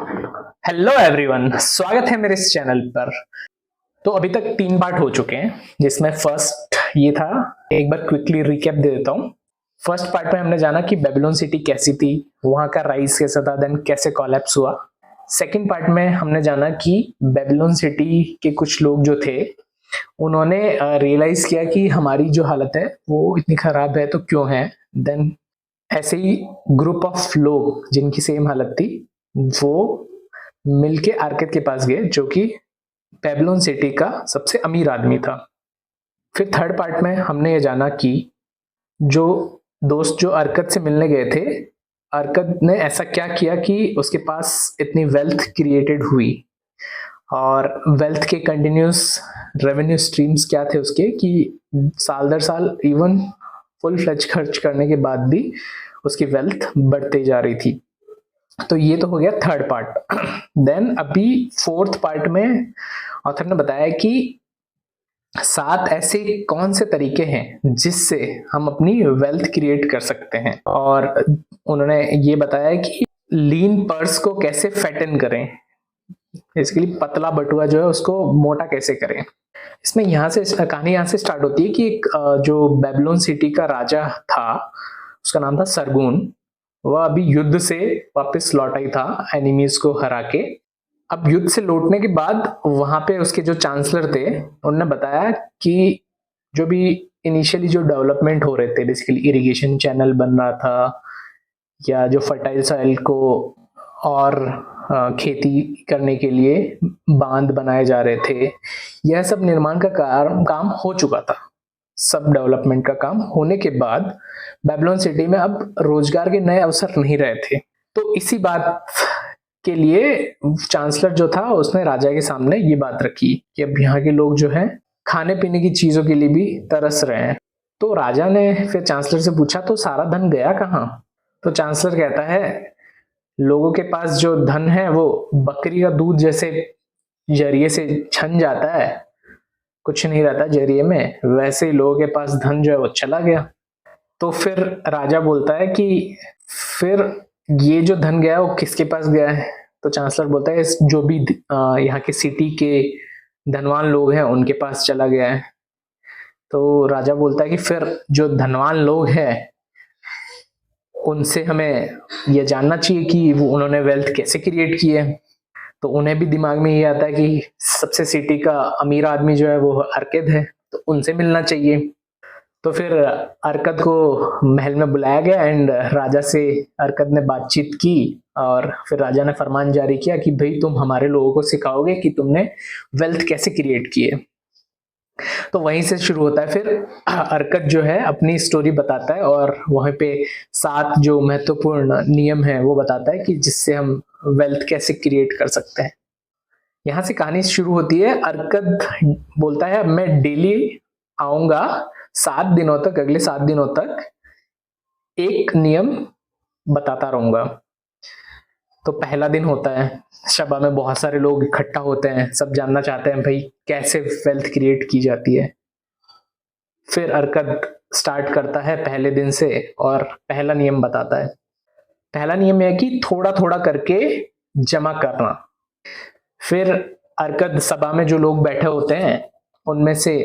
Hello everyone, स्वागत है मेरे इस चैनल पर। तो अभी तक 3 पार्ट हो चुके हैं, जिसमें फर्स्ट ये था। एक बार क्विकली रिकैप दे देता हूँ। फर्स्ट पार्ट में हमने जाना कि बेबीलोन सिटी कैसी थी, वहां का राइज कैसा था, देन कैसे कोलैप्स हुआ। सेकंड पार्ट में हमने जाना कि बेबीलोन सिटी के कुछ लोग जो थे उन्होंने रियलाइज किया कि हमारी जो हालत है वो इतनी खराब है तो क्यों है। देन ऐसे ही ग्रुप ऑफ लोग जिनकी सेम हालत थी वो मिलके आर्कद के पास गए, जो कि बेबीलोन सिटी का सबसे अमीर आदमी था। फिर थर्ड पार्ट में हमने ये जाना कि जो दोस्त जो अर्कद से मिलने गए थे, अर्कद ने ऐसा क्या किया कि उसके पास इतनी वेल्थ क्रिएटेड हुई, और वेल्थ के कंटिन्यूस रेवेन्यू स्ट्रीम्स क्या थे उसके कि साल दर साल इवन फुल फ्लेज खर्च करने के बाद भी उसकी वेल्थ बढ़ते जा रही थी। तो ये तो हो गया थर्ड पार्ट। देन अभी फोर्थ पार्ट में ऑथर ने बताया कि 7 ऐसे कौन से तरीके हैं जिससे हम अपनी वेल्थ क्रिएट कर सकते हैं, और उन्होंने ये बताया कि लीन पर्स को कैसे फैटन करें, बेसिकली पतला बटुआ जो है उसको मोटा कैसे करें। इसमें कहानी यहाँ से स्टार्ट होती है कि एक जो बेबीलोन सिटी का राजा था, उसका नाम था सरगुन। वह अभी युद्ध से वापस लौटा ही था एनिमीज को हरा के। अब युद्ध से लौटने के बाद वहां पे उसके जो चांसलर थे उन्होंने बताया कि जो भी इनिशियली जो डेवलपमेंट हो रहे थे, बेसिकली इरिगेशन चैनल बन रहा था या जो फर्टाइल सॉइल को और खेती करने के लिए बांध बनाए जा रहे थे, यह सब निर्माण का काम हो चुका था। सब डेवलपमेंट का काम होने के बाद बेबीलोन सिटी में अब रोजगार के नए अवसर नहीं रहे थे। तो इसी बात के लिए चांसलर जो था उसने राजा के सामने ये बात रखी कि अब यहाँ के लोग जो हैं खाने पीने की चीजों के लिए भी तरस रहे हैं। तो राजा ने फिर चांसलर से पूछा तो सारा धन गया कहाँ। तो चांसलर कहता है लोगों के पास जो धन है वो बकरी का दूध जैसे जरिए से छन जाता है, कुछ नहीं रहता जरिए में, वैसे ही लोगों के पास धन जो है वो चला गया। तो फिर राजा बोलता है कि फिर ये जो धन गया वो किसके पास गया है। तो चांसलर बोलता है जो भी यहाँ के सिटी के धनवान लोग हैं उनके पास चला गया है। तो राजा बोलता है कि फिर जो धनवान लोग हैं उनसे हमें यह जानना चाहिए कि वो उन्होंने वेल्थ कैसे क्रिएट की है। तो उन्हें भी दिमाग में ये आता है कि सबसे सिटी का अमीर आदमी जो है वो अर्कद है, तो उनसे मिलना चाहिए। तो फिर अर्कद को महल में बुलाया गया एंड राजा से अर्कद ने बातचीत की, और फिर राजा ने फरमान जारी किया कि भाई तुम हमारे लोगों को सिखाओगे कि तुमने वेल्थ कैसे क्रिएट की है। तो वहीं से शुरू होता है। फिर अर्कद जो है अपनी स्टोरी बताता है और वहीं पे 7 जो महत्वपूर्ण नियम है वो बताता है कि जिससे हम वेल्थ कैसे क्रिएट कर सकते हैं। यहाँ से कहानी शुरू होती है। अर्कद बोलता है अब मैं डेली आऊंगा 7 दिनों तक, अगले 7 दिनों तक एक नियम बताता रहूंगा। तो पहला दिन होता है, सभा में बहुत सारे लोग इकट्ठा होते हैं, सब जानना चाहते हैं भाई कैसे वेल्थ क्रिएट की जाती है। फिर अर्कद स्टार्ट करता है पहले दिन से और पहला नियम बताता है। पहला नियम यह है कि थोड़ा थोड़ा करके जमा करना। फिर अर्कद सभा में जो लोग बैठे होते हैं उनमें से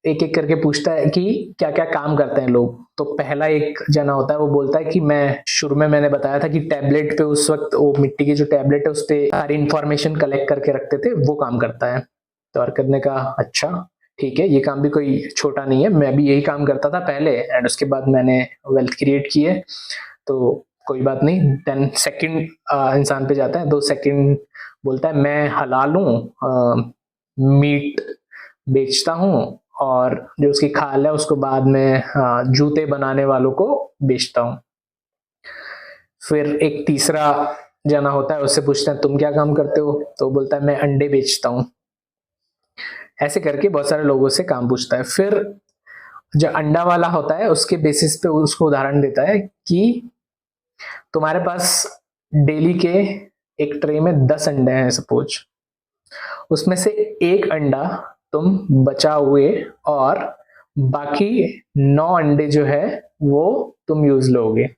एक एक करके पूछता है कि क्या क्या काम करते हैं लोग। तो पहला एक जना होता है वो बोलता है कि मैं शुरू में मैंने बताया था कि टैबलेट पे उस वक्त वो मिट्टी की जो टैबलेट है उस पर सारी इंफॉर्मेशन कलेक्ट करके रखते थे, वो काम करता है। तो अर्कद ने कहा अच्छा ठीक है, ये काम भी कोई छोटा नहीं है, मैं भी यही काम करता था पहले एंड उसके बाद मैंने वेल्थ क्रिएट की है, तो कोई बात नहीं। देन सेकंड इंसान पे जाता है। तो सेकंड बोलता है मैं हलाल हूँ, मीट बेचता हूँ और जो उसकी खाल है उसको बाद में जूते बनाने वालों को बेचता हूँ। फिर एक तीसरा जना होता है, उससे पूछते हैं तुम क्या काम करते हो। तो बोलता है मैं अंडे बेचता हूँ। ऐसे करके बहुत सारे लोगों से काम पूछता है। फिर जो अंडा वाला होता है उसके बेसिस पे उसको उदाहरण देता है कि तुम्हारे पास डेली के एक ट्रे में 10 अंडे हैं सपोज, उसमें से एक अंडा तुम बचा हुए और बाकी 9 अंडे जो है वो तुम यूज लोगे।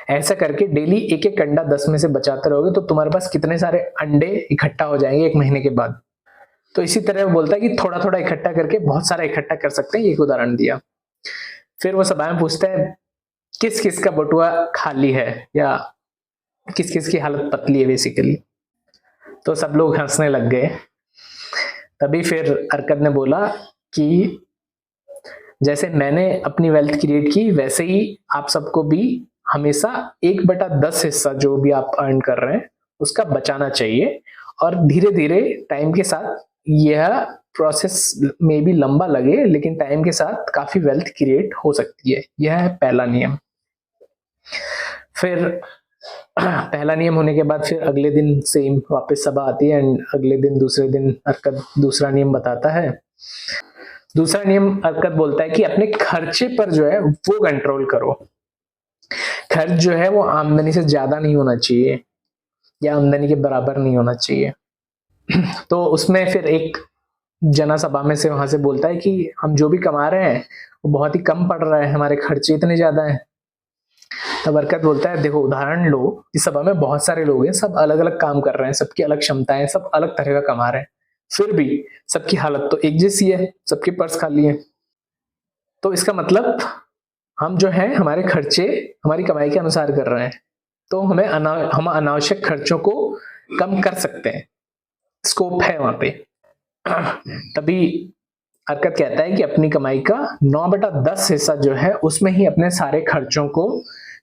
ऐसा करके डेली एक एक अंडा 10 में से बचाते रहोगे तो तुम्हारे पास कितने सारे अंडे इकट्ठा हो जाएंगे 1 महीने के बाद। तो इसी तरह वो बोलता है कि थोड़ा थोड़ा इकट्ठा करके बहुत सारा इकट्ठा कर सकते हैं, एक उदाहरण दिया। फिर वो सभा में पूछता है किस किस का बटुआ खाली है या किस किस की हालत पतली है बेसिकली। तो सब लोग हंसने लग गए। तभी फिर अर्कद ने बोला कि जैसे मैंने अपनी वेल्थ क्रिएट की वैसे ही आप सबको भी हमेशा 1/10 हिस्सा जो भी आप अर्न कर रहे हैं उसका बचाना चाहिए, और धीरे धीरे टाइम के साथ यह प्रोसेस में भी लंबा लगे लेकिन टाइम के साथ काफी वेल्थ क्रिएट हो सकती है। यह है पहला नियम। फिर पहला नियम होने के बाद फिर अगले दिन सेम वापस सभा आती है एंड अगले दिन दूसरे दिन अर्कद दूसरा नियम बताता है। दूसरा नियम अर्कद बोलता है कि अपने खर्चे पर जो है वो कंट्रोल करो। खर्च जो है वो आमदनी से ज्यादा नहीं होना चाहिए या आमदनी के बराबर नहीं होना चाहिए। तो उसमें फिर एक जना सभा में से वहां से बोलता है कि हम जो भी कमा रहे हैं वो बहुत ही कम पड़ रहा है, हमारे खर्चे इतने ज्यादा हैं। तब अर्कद बोलता है देखो उदाहरण लो, इस सभा में बहुत सारे लोग हैं, सब अलग अलग काम कर रहे हैं, सबकी अलग क्षमताएं, सब अलग तरह का कमा रहे हैं, फिर भी सबकी हालत तो एक जैसी है, सबके पर्स खाली है। तो इसका मतलब हम जो है हमारे खर्चे हमारी कमाई के अनुसार कर रहे हैं, तो हम अनावश्यक खर्चों को कम कर सकते हैं, स्कोप है वहां पे। तभी अर्कद कहता है कि अपनी कमाई का 9/10 हिस्सा जो है उसमें ही अपने सारे खर्चों को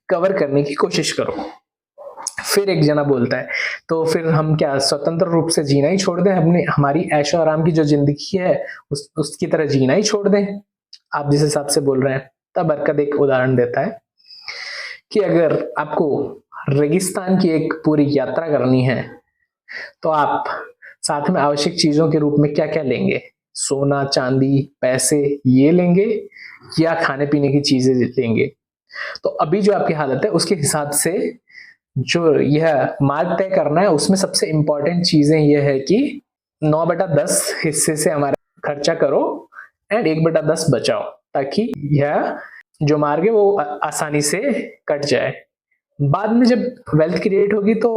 कवर करने की कोशिश करो। फिर एक जना बोलता है तो फिर हम क्या स्वतंत्र रूप से जीना ही छोड़ दें, अपनी हमारी ऐशो आराम की जो जिंदगी है उसकी तरह जीना ही छोड़ दें, आप जिस हिसाब से बोल रहे हैं। तब अर्कद एक उदाहरण देता है कि अगर आपको रेगिस्तान की एक पूरी यात्रा करनी है तो आप साथ में आवश्यक चीजों के रूप में क्या क्या लेंगे, सोना चांदी पैसे ये लेंगे या खाने पीने की चीजें लेंगे। तो अभी जो आपकी हालत है उसके हिसाब से जो यह मार्ग तय करना है उसमें सबसे इंपॉर्टेंट चीजें यह है कि 9/10 हिस्से से हमारा खर्चा करो एंड 1/10 बचाओ, ताकि यह जो मार्ग है वो आसानी से कट जाए। बाद में जब वेल्थ क्रिएट होगी तो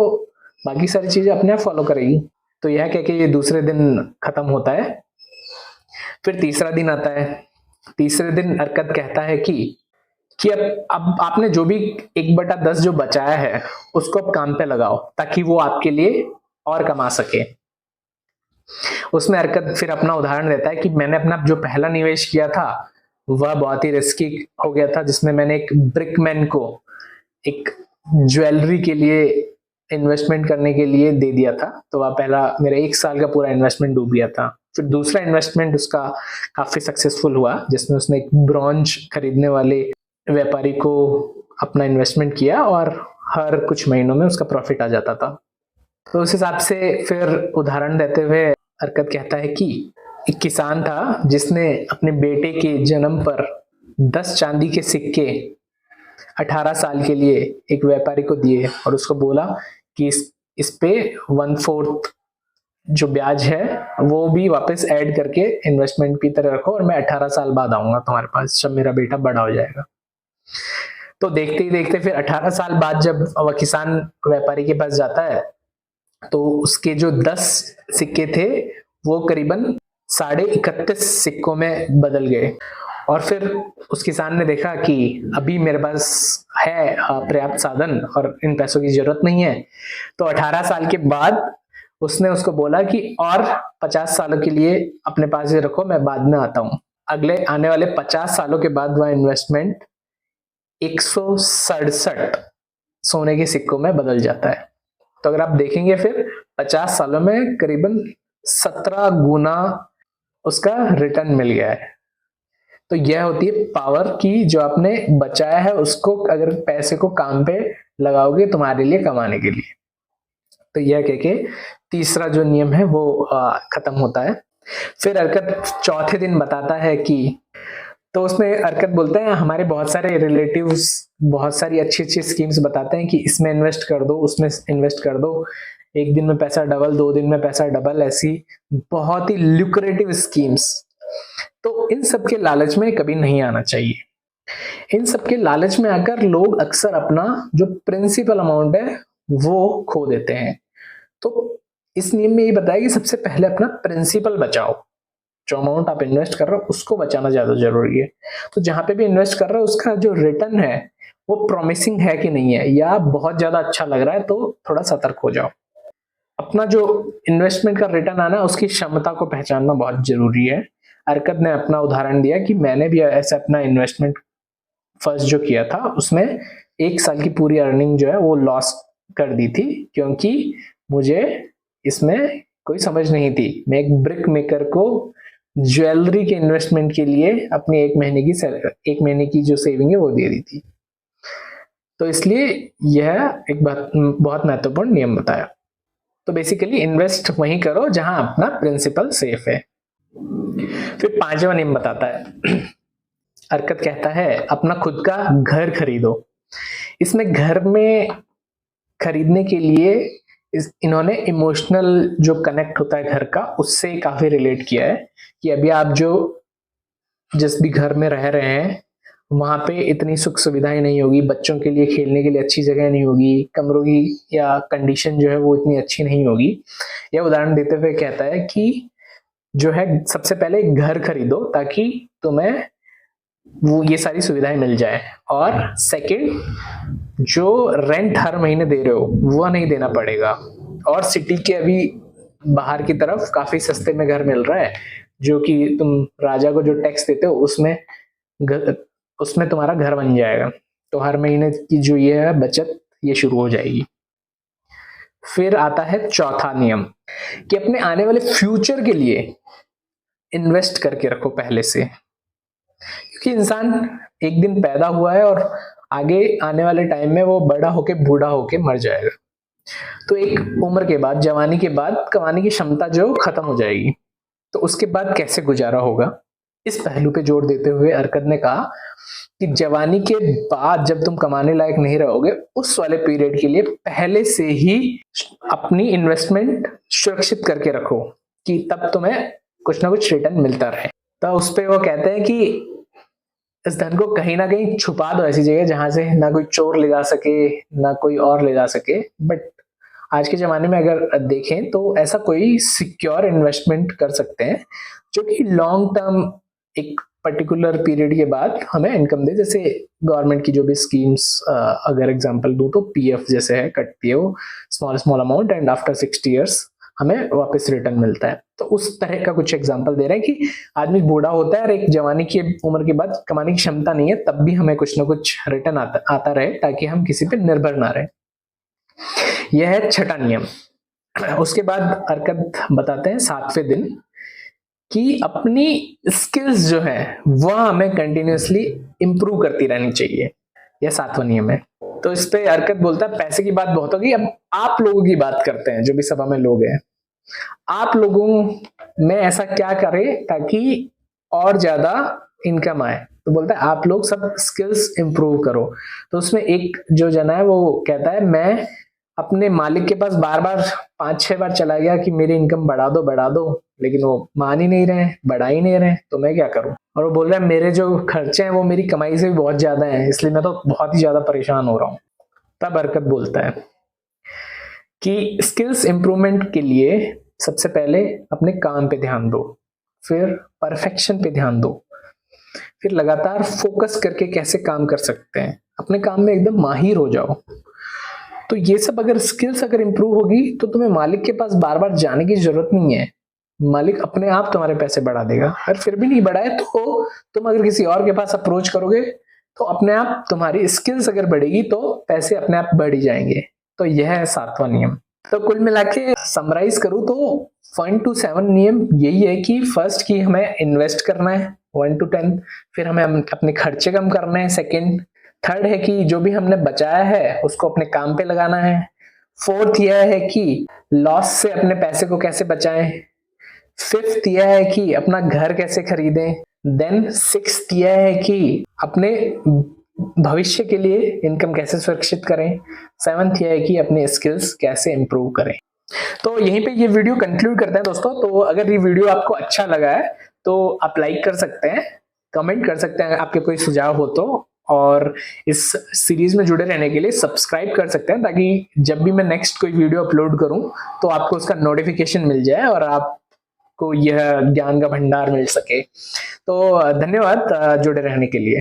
बाकी सारी चीजें अपने आप फॉलो करेगी। तो यह कह के ये दूसरे दिन खत्म होता है। फिर तीसरा दिन आता है। तीसरे दिन अर्कद कहता है कि अब आपने जो भी 1/10 जो बचाया है उसको अब काम पे लगाओ ताकि वो आपके लिए और कमा सके। उसमें अर्कद फिर अपना उदाहरण देता है कि मैंने अपना जो पहला निवेश किया था वह बहुत ही रिस्की हो गया था, जिसमें मैंने एक ब्रिकमैन को एक ज्वेलरी के लिए इन्वेस्टमेंट करने के लिए दे दिया था। तो वह पहला मेरा 1 साल का पूरा इन्वेस्टमेंट डूब गया था। फिर दूसरा इन्वेस्टमेंट उसका काफी सक्सेसफुल हुआ जिसमें उसने एक ब्रॉन्ज खरीदने वाले व्यापारी को अपना इन्वेस्टमेंट किया और हर कुछ महीनों में उसका प्रॉफिट आ जाता था। तो उस हिसाब से फिर उदाहरण देते हुए अर्कद कहता है कि एक किसान था जिसने अपने बेटे के जन्म पर 10 चांदी के सिक्के 18 साल के लिए एक व्यापारी को दिए और उसको बोला कि इस पे 1/4 जो ब्याज है वो भी वापस ऐड करके इन्वेस्टमेंट की तरह रखो और मैं 18 साल बाद आऊंगा तुम्हारे पास जब मेरा बेटा बड़ा हो जाएगा। तो देखते ही देखते फिर 18 साल बाद जब वह किसान व्यापारी के पास जाता है तो उसके जो 10 सिक्के थे वो करीबन 31.5 सिक्कों में बदल गए। और फिर उस किसान ने देखा कि अभी मेरे पास है पर्याप्त साधन और इन पैसों की जरूरत नहीं है। तो 18 साल के बाद उसने उसको बोला कि और 50 सालों के लिए अपने पास ही रखो, मैं बाद में आता हूं। अगले आने वाले 50 सालों के बाद वह इन्वेस्टमेंट 167 सोने के सिक्कों में बदल जाता है। तो अगर आप देखेंगे फिर 50 सालों में करीबन 17 गुना उसका रिटर्न मिल गया है। तो यह होती है पावर की, जो आपने बचाया है उसको अगर पैसे को काम पे लगाओगे तुम्हारे लिए कमाने के लिए। तो यह कह के तीसरा जो नियम है वो खत्म होता है। फिर अर्कद चौथे दिन बताता है कि तो उसमें अर्कद बोलते हैं हमारे बहुत सारे रिलेटिव्स बहुत सारी अच्छी अच्छी स्कीम्स बताते हैं कि इसमें इन्वेस्ट कर दो उसमें इन्वेस्ट कर दो, 1 दिन में पैसा डबल 2 दिन में पैसा डबल, ऐसी बहुत ही ल्यूक्रेटिव स्कीम्स। तो इन सब के लालच में कभी नहीं आना चाहिए। इन सब के लालच में आकर लोग अक्सर अपना जो प्रिंसिपल अमाउंट है वो खो देते हैं। तो इस नियम में ये बताया कि सबसे पहले अपना प्रिंसिपल बचाओ, जो अमाउंट आप इन्वेस्ट कर रहे हो उसको बचाना ज्यादा जरूरी है। तो जहां पे भी इन्वेस्ट कर रहे हो उसका जो रिटर्न है वो प्रॉमिसिंग है कि नहीं है, या बहुत ज्यादा अच्छा लग रहा है तो थोड़ा सतर्क हो जाओ। अपना जो इन्वेस्टमेंट का रिटर्न आना उसकी क्षमता को पहचानना बहुत जरूरी है। अरकत ने अपना उदाहरण दिया कि मैंने भी ऐसे अपना इन्वेस्टमेंट फर्स्ट जो किया था उसमें 1 साल की पूरी अर्निंग जो है वो लॉस कर दी थी, क्योंकि मुझे इसमें कोई समझ नहीं थी। मैं एक ब्रिक मेकर को ज्वेलरी के इन्वेस्टमेंट के लिए अपनी 1 महीने की जो सेविंग है वो दे दी थी। तो इसलिए यह एक बहुत महत्वपूर्ण नियम बताया। तो बेसिकली इन्वेस्ट वहीं करो जहां अपना प्रिंसिपल सेफ है। फिर 5वां नियम बताता है, अरकत कहता है अपना खुद का घर खरीदो। इसमें घर में खरीदने के लिए इन्होंने इमोशनल जो कनेक्ट होता है घर का उससे काफी रिलेट किया है कि अभी आप जिस भी घर में रह रहे हैं वहां पे इतनी सुख सुविधाएं नहीं होगी, बच्चों के लिए खेलने के लिए अच्छी जगह नहीं होगी, कमरों की या कंडीशन जो है वो इतनी अच्छी नहीं होगी। यह उदाहरण देते हुए कहता है कि जो है सबसे पहले घर खरीदो ताकि तुम्हें वो ये सारी सुविधाएं मिल जाए, और सेकंड जो रेंट हर महीने दे रहे हो वो नहीं देना पड़ेगा। और सिटी के अभी बाहर की तरफ काफी सस्ते में घर मिल रहा है, जो कि तुम राजा को जो टैक्स देते हो उसमें तुम्हारा घर बन जाएगा। तो हर महीने की जो ये है बचत ये शुरू हो जाएगी। फिर आता है चौथा नियम कि अपने आने वाले फ्यूचर के लिए इन्वेस्ट करके रखो पहले से, क्योंकि इंसान एक दिन पैदा हुआ है और आगे आने वाले टाइम में वो बड़ा होके बूढ़ा होके मर जाएगा। तो एक उम्र के बाद, जवानी के बाद कमाने की क्षमता जो खत्म हो जाएगी, तो उसके बाद कैसे गुजारा होगा, इस पहलू पे जोर देते हुए अरकत ने कहा कि जवानी के बाद जब तुम कमाने लायक नहीं रहोगे उस वाले पीरियड के लिए पहले से ही अपनी इन्वेस्टमेंट सुरक्षित करके रखो कि तब तुम्हें कुछ ना कुछ रिटर्न मिलता रहे। तो उस पे वो कहते हैं कि इस धन को कहीं ना कहीं छुपा दो ऐसी जगह जहां से ना कोई चोर ले जा सके ना कोई और ले जा सके। बट आज के जमाने में अगर देखें तो ऐसा कोई सिक्योर इन्वेस्टमेंट कर सकते हैं जो कि लॉन्ग टर्म एक पर्टिकुलर पीरियड के बाद हमें इनकम दे। जैसे गवर्नमेंट की जो भी स्कीम्स अगर एग्जांपल दूं तो पीएफ जैसे है, कटती है वो small amount and after 60 years हमें वापस रिटर्न मिलता है। तो उस तरह का कुछ एग्जांपल दे रहे हैं कि आदमी बूढ़ा होता है और एक जवानी की उम्र के बाद कमाने की क्षमता नहीं है, तब भी हमें कुछ ना कुछ रिटर्न आता रहे ताकि हम किसी पे निर्भर ना रहे। यह है छठा नियम। उसके बाद हरकत बताते हैं 7वें दिन कि अपनी स्किल्स जो है वह हमें कंटिन्यूअसली इंप्रूव करती रहनी चाहिए। यह 7वां नियम है। तो इस पे हरकत बोलता है पैसे की बात बहुत होगी, अब आप लोगों की बात करते हैं, जो भी सभा में लोग हैं। आप लोगों में ऐसा क्या करें ताकि और ज्यादा इनकम आए। तो बोलता है आप लोग सब स्किल्स इंप्रूव करो। तो उसमें एक जो जना है वो कहता है मैं अपने मालिक के पास बार बार 5-6 बार चला गया कि मेरी इनकम बढ़ा दो, लेकिन वो मान ही नहीं रहे, बढ़ा ही नहीं रहे, तो मैं क्या करूं। और वो बोल रहा है मेरे जो खर्चे हैं वो मेरी कमाई से भी बहुत ज्यादा हैं, इसलिए मैं तो बहुत ही ज्यादा परेशान हो रहा हूं। तब हरकत बोलता है कि स्किल्स इंप्रूवमेंट के लिए सबसे पहले अपने काम पे ध्यान दो, फिर परफेक्शन पे ध्यान दो, फिर लगातार फोकस करके कैसे काम कर सकते हैं, अपने काम में एकदम माहिर हो जाओ। तो ये सब अगर स्किल्स अगर इंप्रूव होगी तो तुम्हें मालिक के पास बार बार जाने की जरूरत नहीं है, मालिक अपने आप तुम्हारे पैसे बढ़ा देगा। अगर फिर भी नहीं बढ़ाए तो तुम अगर किसी और के पास अप्रोच करोगे तो अपने आप तुम्हारी स्किल्स अगर बढ़ेगी तो पैसे अपने आप बढ़ ही जाएंगे। तो यह है 7वां नियम। तो कुल मिला के समराइज करूं तो 1 to 7 नियम यही है कि फर्स्ट की हमें इन्वेस्ट करना है 1 to 10, फिर हमें अपने खर्चे कम करने हैं सेकंड, थर्ड है कि जो भी हमने बचाया है उसको अपने काम पे लगाना है, फोर्थ यह है कि लॉस से अपने पैसे को कैसे बचाएं, फिफ्थ यह है कि अपना घर कैसे खरीदें, देन सिक्स्थ यह है कि अपने भविष्य के लिए इनकम कैसे सुरक्षित करें, सेवंथ यह है कि अपने स्किल्स कैसे इंप्रूव करें। तो यहीं पे ये वीडियो कंक्लूड करते हैं दोस्तों। तो अगर ये वीडियो आपको अच्छा लगा है तो आप लाइक कर सकते हैं, कमेंट कर सकते हैं आपके कोई सुझाव हो तो, और इस सीरीज में जुड़े रहने के लिए सब्सक्राइब कर सकते हैं, ताकि जब भी मैं नेक्स्ट कोई वीडियो अपलोड करूं तो आपको उसका नोटिफिकेशन मिल जाए और आपको यह ज्ञान का भंडार मिल सके। तो धन्यवाद जुड़े रहने के लिए।